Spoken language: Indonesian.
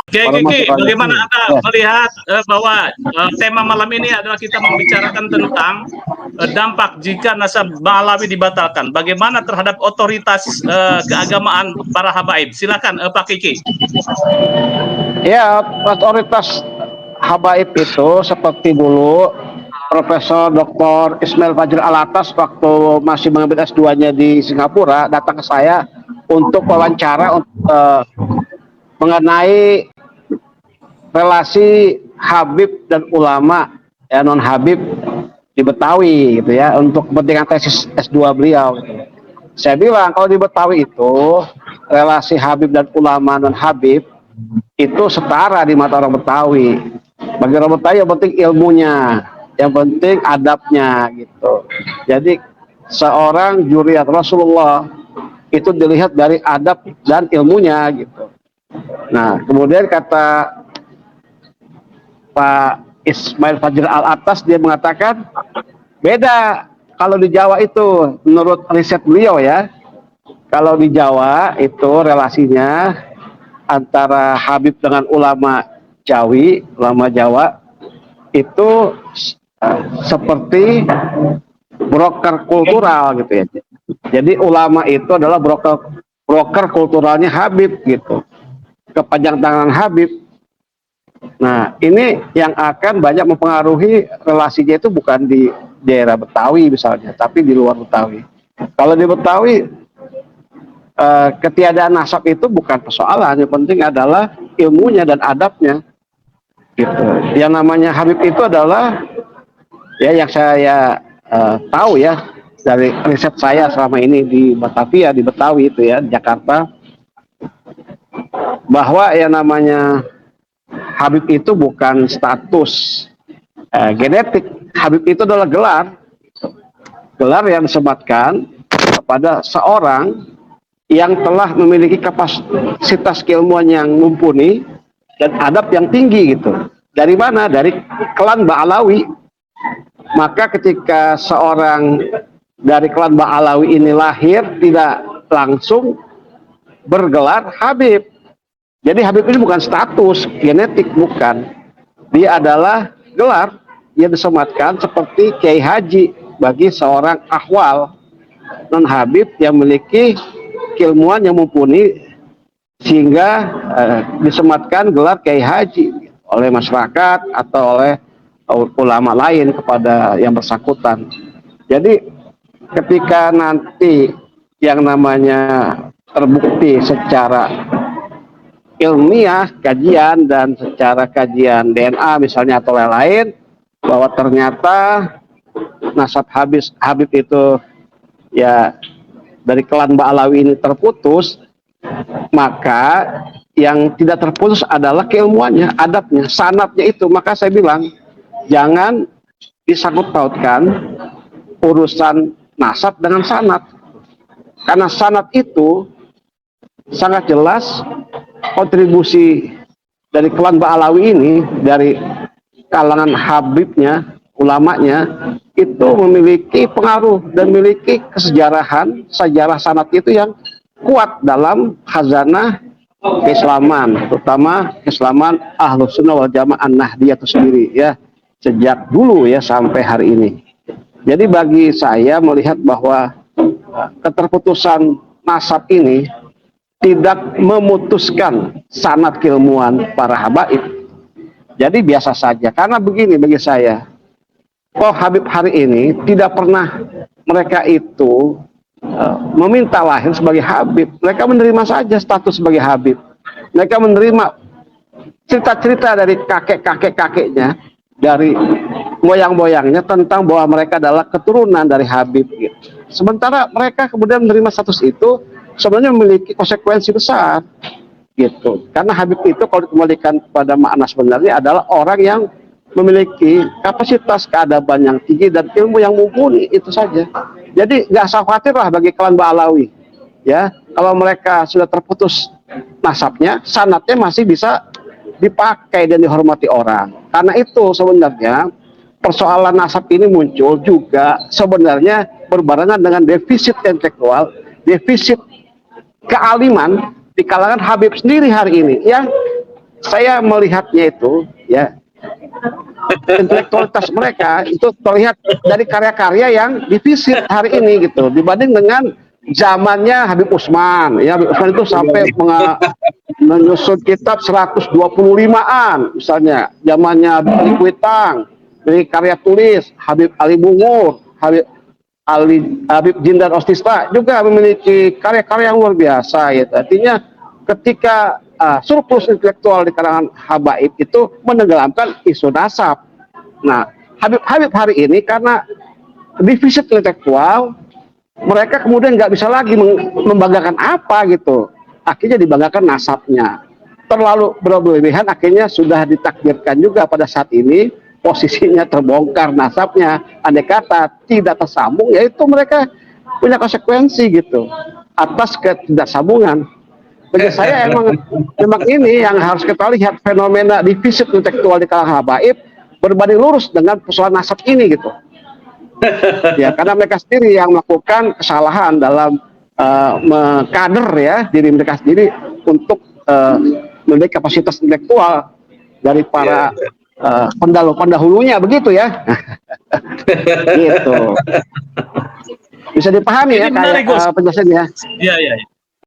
Kiki, bagaimana Anda Ya. melihat bahwa tema malam ini adalah kita membicarakan tentang dampak jika nasab Alawi dibatalkan. Bagaimana terhadap otoritas keagamaan para habaib? Silakan Pak Kiki. Ya, otoritas habaib itu seperti dulu Profesor Dr. Ismail Fajri Alatas waktu masih mengambil S2-nya di Singapura datang ke saya untuk wawancara mengenai relasi Habib dan ulama ya non Habib di Betawi gitu ya untuk kepentingan tesis S2 beliau gitu. Saya bilang kalau di Betawi itu relasi Habib dan ulama non Habib itu setara di mata orang Betawi. Bagi orang Betawi yang penting ilmunya, yang penting adabnya gitu. Jadi seorang juriat Rasulullah itu dilihat dari adab dan ilmunya gitu. Nah, kemudian kata Pak Ismail Fajri Alatas dia mengatakan beda kalau di Jawa itu menurut riset beliau ya. Kalau di Jawa itu relasinya antara Habib dengan ulama Jawi, ulama Jawa itu seperti broker kultural gitu ya. Jadi ulama itu adalah broker kulturalnya Habib gitu. Kepanjang tangan Habib. Nah, ini yang akan banyak mempengaruhi relasinya itu bukan di daerah Betawi misalnya, tapi di luar Betawi. Kalau di Betawi ketiadaan nasab itu bukan persoalan, yang penting adalah ilmunya dan adabnya gitu. Yang namanya Habib itu adalah ya yang saya tahu ya dari riset saya selama ini di Batavia, di Betawi itu ya, di Jakarta, bahwa yang namanya Habib itu bukan status genetik. Habib itu adalah gelar yang disematkan kepada seorang yang telah memiliki kapasitas keilmuan yang mumpuni dan adab yang tinggi gitu. Dari mana? Dari klan Ba'alawi. Maka ketika seorang dari klan Ba'alawi ini lahir tidak langsung bergelar Habib. Jadi Habib ini bukan status genetik, bukan. Dia adalah gelar yang disematkan seperti Kiai Haji bagi seorang ahwal non Habib yang memiliki keilmuan yang mumpuni sehingga disematkan gelar Kiai Haji oleh masyarakat atau oleh ulama lain kepada yang bersangkutan. Jadi ketika nanti yang namanya terbukti secara ilmiah kajian dan secara kajian DNA misalnya atau lain-lain bahwa ternyata nasab Habib itu ya dari klan Ba'alawi ini terputus, maka yang tidak terputus adalah keilmuannya, adabnya, sanatnya itu. Maka saya bilang jangan disangkut pautkan urusan nasab dengan sanat, karena sanat itu sangat jelas kontribusi dari klan Ba'alawi ini, dari kalangan Habibnya, ulamanya, itu memiliki pengaruh dan memiliki sejarah sanat itu yang kuat dalam khazanah keislaman, terutama keislaman Ahlus Sunnah wal Jamaah Nahdiyah itu sendiri ya, sejak dulu ya sampai hari ini. Jadi bagi saya melihat bahwa keterputusan nasab ini tidak memutuskan sanad keilmuan para habaib. Jadi biasa saja. Karena begini bagi saya, Habib hari ini tidak pernah mereka itu meminta lahir sebagai Habib. Mereka menerima saja status sebagai Habib. Mereka menerima cerita-cerita dari kakek-kakeknya, dari moyang-moyangnya tentang bahwa mereka adalah keturunan dari Habib. Gitu. Sementara mereka kemudian menerima status itu sebenarnya memiliki konsekuensi besar gitu. Karena Habib itu kalau dikembalikan kepada makna sebenarnya adalah orang yang memiliki kapasitas keadaban yang tinggi dan ilmu yang mumpuni, itu saja. Jadi nggak usah khawatir lah bagi klan Ba'alawi ya, kalau mereka sudah terputus nasabnya, sanatnya masih bisa dipakai dan dihormati orang. Karena itu sebenarnya persoalan nasab ini muncul juga sebenarnya berbarengan dengan defisit intelektual, defisit kealiman di kalangan Habib sendiri hari ini yang saya melihatnya itu ya, intelektualitas mereka itu terlihat dari karya-karya yang divisit hari ini gitu, dibanding dengan zamannya Habib Usman. Ya, Habib Usman itu sampai menyusun kitab 125-an misalnya, zamannya Ali Kuitang, dari karya tulis Habib Ali Bungur, Habib Jindar Ostista juga memiliki karya-karya yang luar biasa ya. Artinya ketika surplus intelektual di kalangan habaib itu menenggelamkan isu nasab. Nah, Habib hari ini karena defisit intelektual, mereka kemudian nggak bisa lagi membanggakan apa gitu. Akhirnya dibanggakan nasabnya. Terlalu berlebihan, akhirnya sudah ditakdirkan juga pada saat ini posisinya terbongkar nasabnya. Andai kata tidak tersambung, yaitu mereka punya konsekuensi gitu atas ketidaksambungan. Bagi saya memang ini yang harus kita lihat, fenomena defisit intelektual di kalangan habaib berbanding lurus dengan persoalan nasab ini gitu. Ya, karena mereka sendiri yang melakukan kesalahan dalam mengkader ya diri mereka sendiri untuk memiliki kapasitas intelektual dari para pendahulunya begitu ya. Gitu. Bisa dipahami Ini ya menarik, kayak Gus. penjelasannya. Iya, iya.